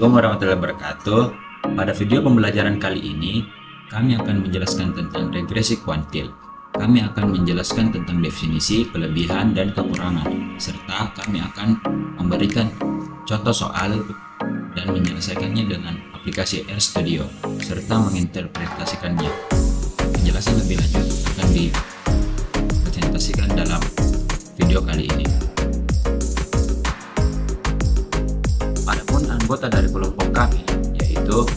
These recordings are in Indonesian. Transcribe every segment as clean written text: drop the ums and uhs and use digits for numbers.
Assalamualaikum warahmatullahi wabarakatuh. Pada video pembelajaran kali ini, kami akan menjelaskan tentang regresi kuantil. Kami akan menjelaskan tentang definisi, kelebihan, dan kekurangan, serta kami akan memberikan contoh soal dan menyelesaikannya dengan aplikasi RStudio, serta menginterpretasikannya. Penjelasan lebih lanjut akan dipresentasikan dalam video kali ini. Adapun anggota dari kelompok kami, yaitu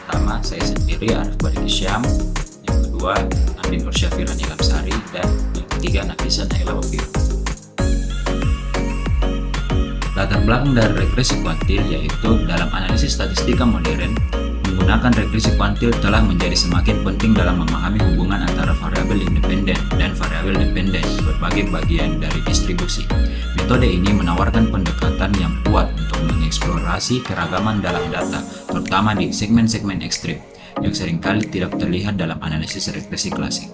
pertama saya sendiri Arif Barik Syam, yang kedua Andi Nur Syafira Nilamsari, dan yang ketiga Nafisa Naila Wafir. Latar belakang dari regresi kuantil yaitu dalam analisis statistika modern, menggunakan regresi kuantil telah menjadi semakin penting dalam memahami hubungan antara variabel independen dan variabel dependen di berbagai bagian dari distribusi. Metode ini menawarkan pendekatan yang kuat untuk mengeksplorasi keragaman dalam data, terutama di segmen-segmen ekstrim yang seringkali tidak terlihat dalam analisis regresi klasik.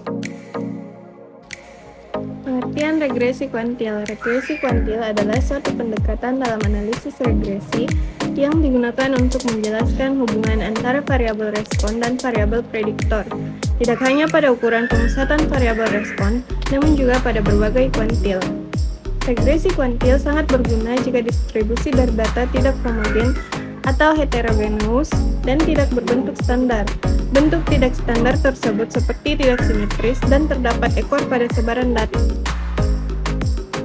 Pengertian regresi kuantil. Regresi kuantil adalah suatu pendekatan dalam analisis regresi yang digunakan untuk menjelaskan hubungan antara variabel respon dan variabel prediktor, tidak hanya pada ukuran pemusatan variabel respon, namun juga pada berbagai kuantil. Regresi kuantil sangat berguna jika distribusi dari data tidak homogen atau heterogeneus dan tidak berbentuk standar. Bentuk tidak standar tersebut seperti tidak simetris dan terdapat ekor pada sebaran data.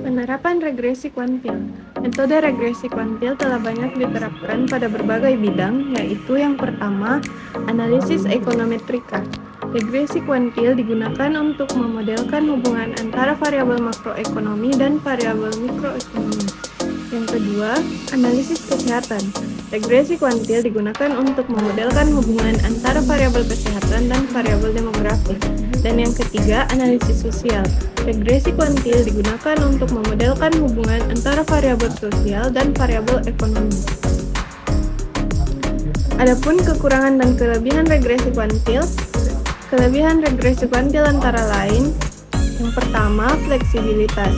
Penerapan regresi kuantil. Metode regresi kuantil telah banyak diterapkan pada berbagai bidang, yaitu yang pertama, analisis ekonometrika. Regresi kuantil digunakan untuk memodelkan hubungan antara variabel makroekonomi dan variabel mikroekonomi. Yang kedua, analisis kesehatan. Regresi kuantil digunakan untuk memodelkan hubungan antara variabel kesehatan dan variabel demografi. Dan yang ketiga, analisis sosial. Regresi kuantil digunakan untuk memodelkan hubungan antara variabel sosial dan variabel ekonomi. Adapun kekurangan dan kelebihan regresi kuantil. Kelebihan regresi kuantil antara lain, yang pertama, fleksibilitas.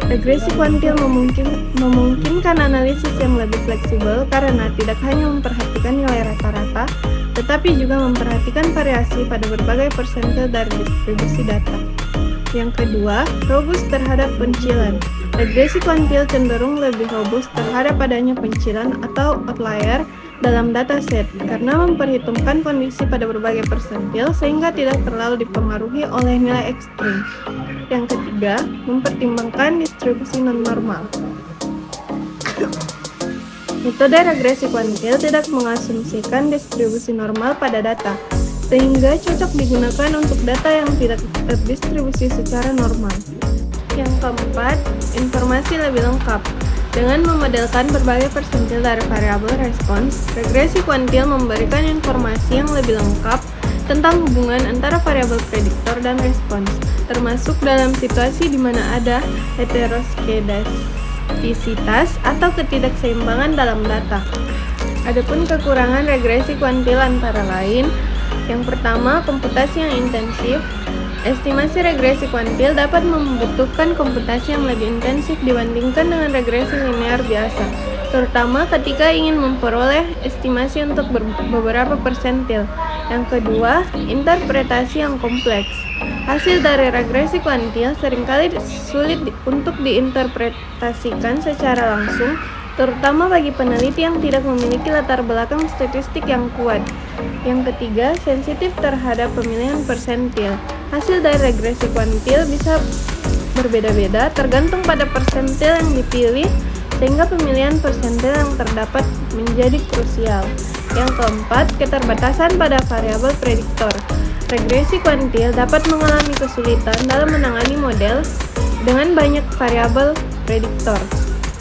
Regresi kuantil memungkinkan analisis yang lebih fleksibel karena tidak hanya memperhatikan nilai rata-rata, tetapi juga memperhatikan variasi pada berbagai persentil dari distribusi data. Yang kedua, robust terhadap pencilan. Regresi kuantil cenderung lebih robust terhadap adanya pencilan atau outlier dalam dataset karena memperhitungkan kondisi pada berbagai persentil sehingga tidak terlalu dipengaruhi oleh nilai ekstrim. Yang ketiga, mempertimbangkan distribusi non-normal. Metode regresi kuantil tidak mengasumsikan distribusi normal pada data, sehingga cocok digunakan untuk data yang tidak terdistribusi secara normal. Yang keempat, informasi lebih lengkap. Dengan memodelkan berbagai persentil dari variabel respons, regresi kuantil memberikan informasi yang lebih lengkap tentang hubungan antara variabel prediktor dan respons, termasuk dalam situasi di mana ada heteroskedastisitas atau ketidakseimbangan dalam data. Adapun kekurangan regresi kuantil antara lain, yang pertama, komputasi yang intensif. Estimasi regresi kuantil dapat membutuhkan komputasi yang lebih intensif dibandingkan dengan regresi linear biasa, terutama ketika ingin memperoleh estimasi untuk beberapa persentil. Yang kedua, interpretasi yang kompleks. Hasil dari regresi kuantil seringkali sulit untuk diinterpretasikan secara langsung, terutama bagi peneliti yang tidak memiliki latar belakang statistik yang kuat. Yang ketiga, sensitif terhadap pemilihan persentil. Hasil dari regresi kuantil bisa berbeda-beda tergantung pada persentil yang dipilih, sehingga pemilihan persentil yang terdapat menjadi krusial. Yang keempat, keterbatasan pada variabel prediktor. Regresi kuantil dapat mengalami kesulitan dalam menangani model dengan banyak variabel prediktor,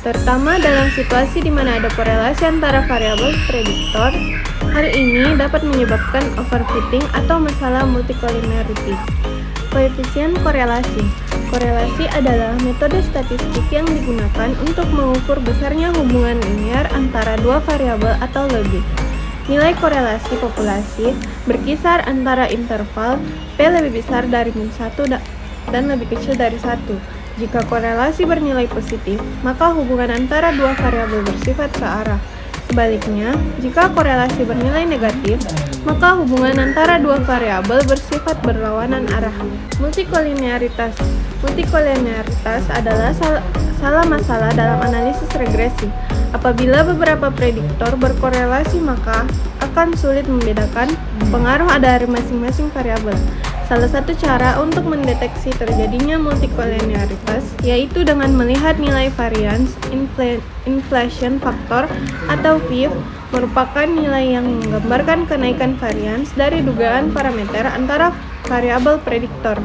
terutama dalam situasi di mana ada korelasi antara variabel prediktor. Hal ini dapat menyebabkan overfitting atau masalah multicollinearity. Koefisien korelasi. Korelasi adalah metode statistik yang digunakan untuk mengukur besarnya hubungan linear antara dua variabel atau lebih. Nilai korelasi populasi berkisar antara interval P lebih besar dari -1 dan lebih kecil dari 1. Jika korelasi bernilai positif, maka hubungan antara dua variabel bersifat searah. Sebaliknya, jika korelasi bernilai negatif, maka hubungan antara dua variabel bersifat berlawanan arah. Multikolinearitas. Multikolinearitas adalah salah masalah dalam analisis regresi. Apabila beberapa prediktor berkorelasi, maka akan sulit membedakan pengaruh dari masing-masing variabel. Salah satu cara untuk mendeteksi terjadinya multikolinearitas yaitu dengan melihat nilai varians inflation factor atau VIF, merupakan nilai yang menggambarkan kenaikan varians dari dugaan parameter antara variabel prediktor.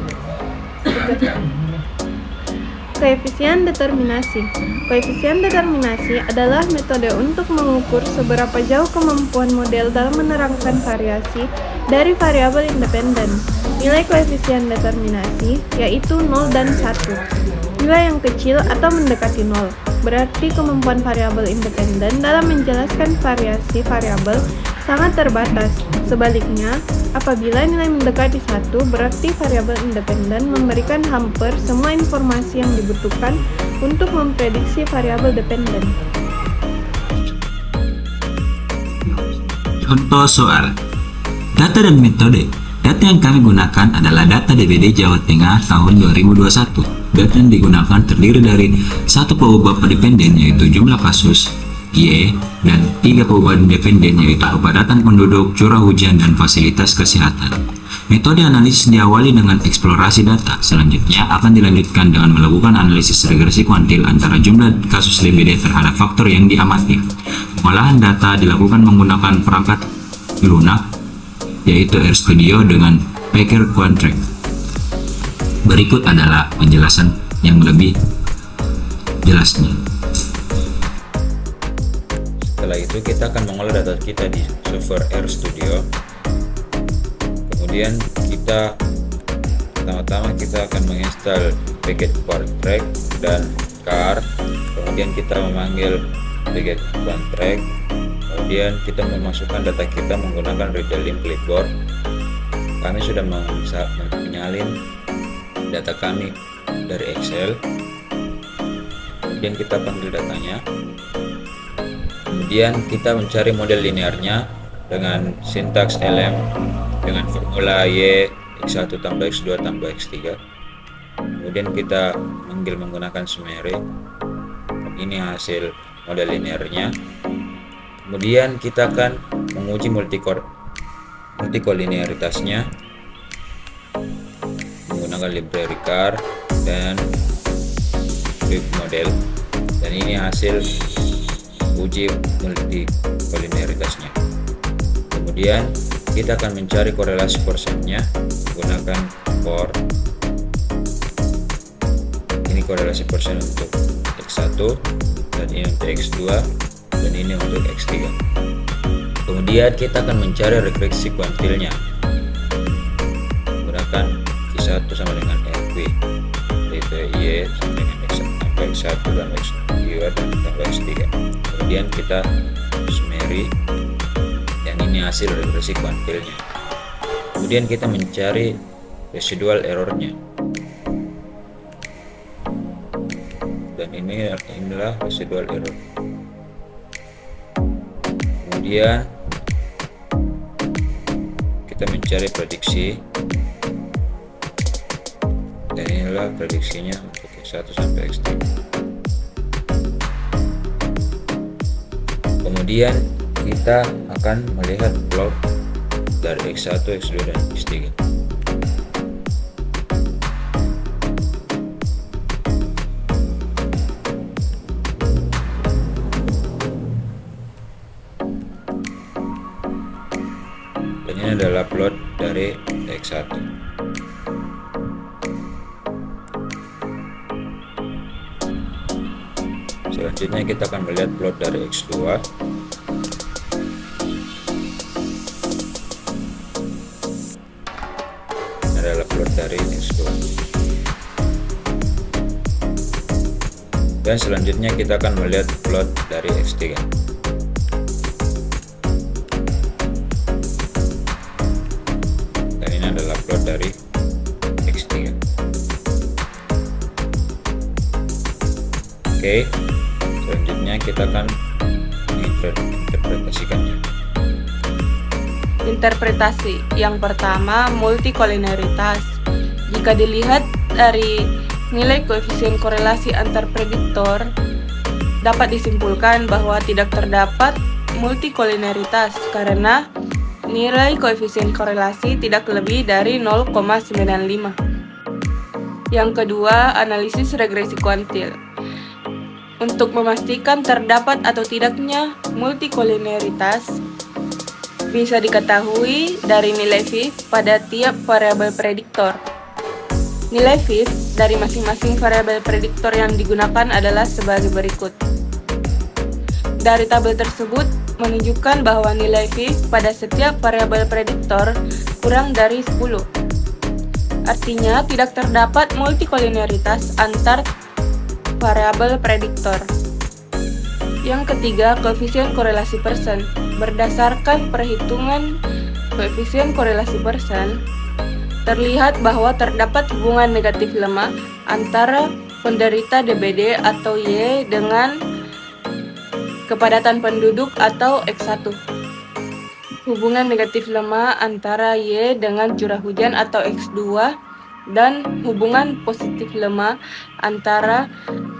Koefisien determinasi. Koefisien determinasi adalah metode untuk mengukur seberapa jauh kemampuan model dalam menerangkan variasi dari variabel independen. Nilai koefisien determinasi yaitu 0 dan 1. Nilai yang kecil atau mendekati 0 berarti kemampuan variabel independen dalam menjelaskan variasi variabel sangat terbatas. Sebaliknya, apabila nilai mendekati 1 berarti variabel independen memberikan hampir semua informasi yang dibutuhkan untuk memprediksi variabel dependen. Contoh soal. Data dan metode. Data yang kami gunakan adalah data DPD Jawa Tengah tahun 2021. Data yang digunakan terdiri dari satu perubahan dependen yaitu jumlah kasus Y dan 3 perubahan dependen yaitu kepadatan penduduk, curah hujan, dan fasilitas kesehatan. Metode analisis diawali dengan eksplorasi data. Selanjutnya akan dilanjutkan dengan melakukan analisis regresi kuantil antara jumlah kasus DPD terhadap faktor yang diamati. Pengolahan data dilakukan menggunakan perangkat lunak yaitu RStudio dengan Packer Quantrack. Berikut adalah penjelasan yang lebih jelasnya. Setelah itu kita akan mengolah data kita di server RStudio. Kemudian pertama-tama kita akan menginstal Packer Quantrack dan car. Kemudian kita memanggil Packer Quantrack. Kemudian kita memasukkan data kita menggunakan retailing clipboard. Kami sudah menyalin data kami dari Excel. Kemudian kita panggil datanya. Kemudian kita mencari model linearnya dengan sintaks lm dengan formula y x1 tambah x2 tambah x3. Kemudian kita manggil menggunakan summary. Ini hasil model linearnya. Kemudian kita akan menguji multikolinearitasnya menggunakan library car dan Swift model, dan ini hasil uji multikolinearitasnya. Kemudian kita akan mencari korelasi persennya menggunakan for. Ini korelasi persen untuk x1 dan ini untuk x2 dan ini untuk x3. Kemudian kita akan mencari regresi kuantilnya menggunakan Q1 sama dengan RQ, yaitu Y sama dengan X1 dan X2 dan tambah X3. Kemudian kita summary, yang ini hasil regresi kuantilnya. Kemudian kita mencari residual errornya, dan inilah residual error. Kemudian kita mencari prediksi, dan inilah prediksinya untuk X1 sampai X3. Kemudian kita akan melihat plot dari X1, X2, dan X3. Dan ini adalah plot dari X1. Selanjutnya kita akan melihat plot dari X2. Ini adalah plot dari X2. Dan selanjutnya kita akan melihat plot dari X3. Adalah plot dari X3. Oke, selanjutnya kita akan menginterpretasikan interpretasi. Yang pertama, multikolineritas. Jika dilihat dari nilai koefisien korelasi antar prediktor, dapat disimpulkan bahwa tidak terdapat multikolineritas karena nilai koefisien korelasi tidak lebih dari 0,95. Yang kedua, analisis regresi kuantil. Untuk memastikan terdapat atau tidaknya multikolineritas, bisa diketahui dari nilai Fifth pada tiap variabel prediktor. Nilai Fifth dari masing-masing variabel prediktor yang digunakan adalah sebagai berikut. Dari tabel tersebut menunjukkan bahwa nilai Fifth pada setiap variabel prediktor kurang dari 10. Artinya tidak terdapat multikolineritas antar variabel prediktor. Yang ketiga, koefisien korelasi persen. Berdasarkan perhitungan koefisien korelasi persen, terlihat bahwa terdapat hubungan negatif lemah antara penderita DBD atau Y dengan kepadatan penduduk atau X1. Hubungan negatif lemah antara Y dengan curah hujan atau X2 dan hubungan positif lemah antara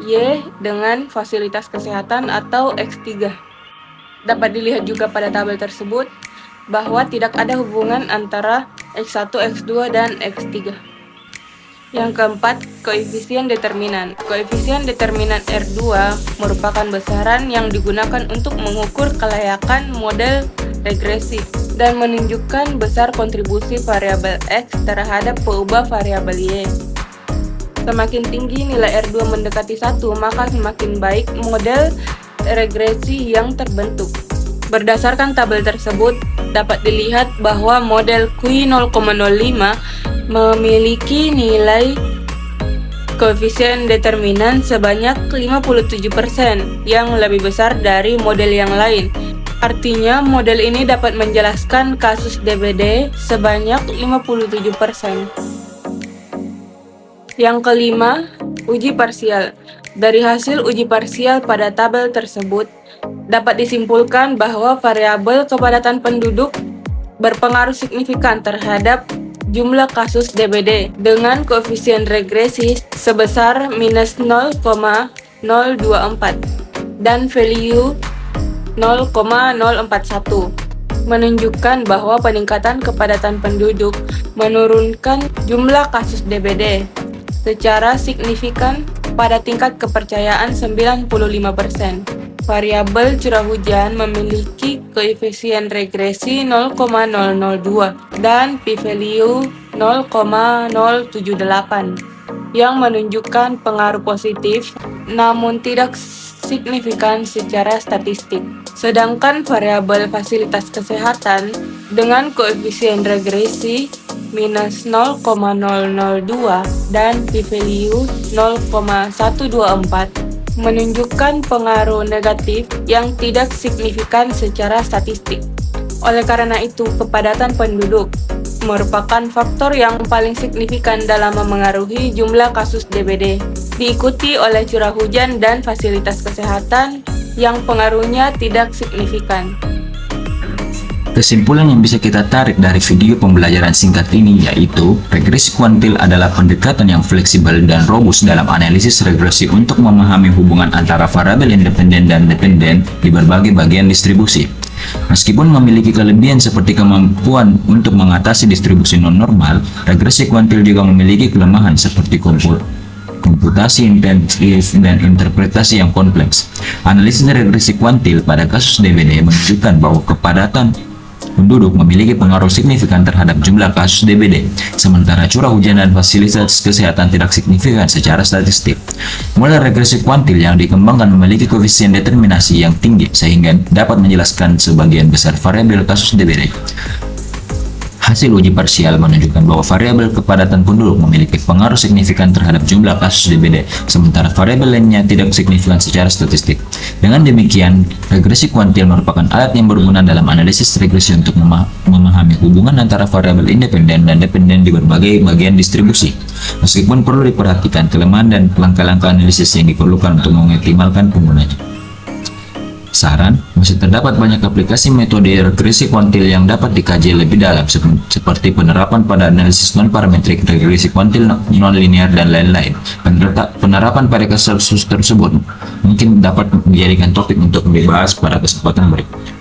Y dengan fasilitas kesehatan atau X3. Dapat dilihat juga pada tabel tersebut bahwa tidak ada hubungan antara X1, X2, dan X3. Yang keempat, koefisien determinan. Koefisien determinan R2 merupakan besaran yang digunakan untuk mengukur kelayakan model regresi dan menunjukkan besar kontribusi variabel X terhadap peubah variabel Y. Semakin tinggi nilai R2 mendekati 1, maka semakin baik model regresi yang terbentuk. Berdasarkan tabel tersebut, dapat dilihat bahwa model Q0,05 memiliki nilai koefisien determinan sebanyak 57% yang lebih besar dari model yang lain. Artinya, model ini dapat menjelaskan kasus DBD sebanyak 57%. Yang kelima, uji parsial. Dari hasil uji parsial pada tabel tersebut, dapat disimpulkan bahwa variabel kepadatan penduduk berpengaruh signifikan terhadap jumlah kasus DBD dengan koefisien regresi sebesar minus 0,024 dan value 0,041, menunjukkan bahwa peningkatan kepadatan penduduk menurunkan jumlah kasus DBD secara signifikan pada tingkat kepercayaan 95%. Variabel curah hujan memiliki koefisien regresi 0,002 dan p-value 0,078 yang menunjukkan pengaruh positif namun tidak signifikan secara statistik. Sedangkan variabel fasilitas kesehatan dengan koefisien regresi minus 0,002 dan p-value 0,124 menunjukkan pengaruh negatif yang tidak signifikan secara statistik. Oleh karena itu, kepadatan penduduk merupakan faktor yang paling signifikan dalam memengaruhi jumlah kasus DBD, diikuti oleh curah hujan dan fasilitas kesehatan yang pengaruhnya tidak signifikan. Kesimpulan yang bisa kita tarik dari video pembelajaran singkat ini yaitu regresi kuantil adalah pendekatan yang fleksibel dan robust dalam analisis regresi untuk memahami hubungan antara variabel independen dan dependen di berbagai bagian distribusi. Meskipun memiliki kelebihan seperti kemampuan untuk mengatasi distribusi non-normal, regresi kuantil juga memiliki kelemahan seperti komputasi intensif dan interpretasi yang kompleks. Analisis regresi kuantil pada kasus DBD menunjukkan bahwa kepadatan penduduk memiliki pengaruh signifikan terhadap jumlah kasus DBD, sementara curah hujan dan fasilitas kesehatan tidak signifikan secara statistik. Model regresi kuantil yang dikembangkan memiliki koefisien determinasi yang tinggi sehingga dapat menjelaskan sebagian besar variabel kasus DBD. Hasil uji parsial menunjukkan bahwa variabel kepadatan penduduk memiliki pengaruh signifikan terhadap jumlah kasus DBD, sementara variabel lainnya tidak signifikan secara statistik. Dengan demikian, regresi kuantil merupakan alat yang berguna dalam analisis regresi untuk memahami hubungan antara variabel independen dan dependen di berbagai bagian distribusi. Meskipun perlu diperhatikan kelemahan dan langkah-langkah analisis yang diperlukan untuk mengoptimalkan penggunanya. Saran, masih terdapat banyak aplikasi metode regresi kuantil yang dapat dikaji lebih dalam seperti penerapan pada analisis non-parametrik, regresi kuantil non-linear, dan lain-lain. Penerapan pada kasus tersebut mungkin dapat menjadikan topik untuk dibahas pada kesempatan berikutnya.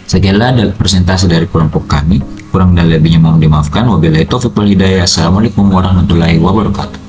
Sekianlah dari presentasi dari kelompok kami. Kurang dan lebihnya mohon dimaafkan. Wabillahi taufiq wal hidayah. Assalamualaikum warahmatullahi wabarakatuh.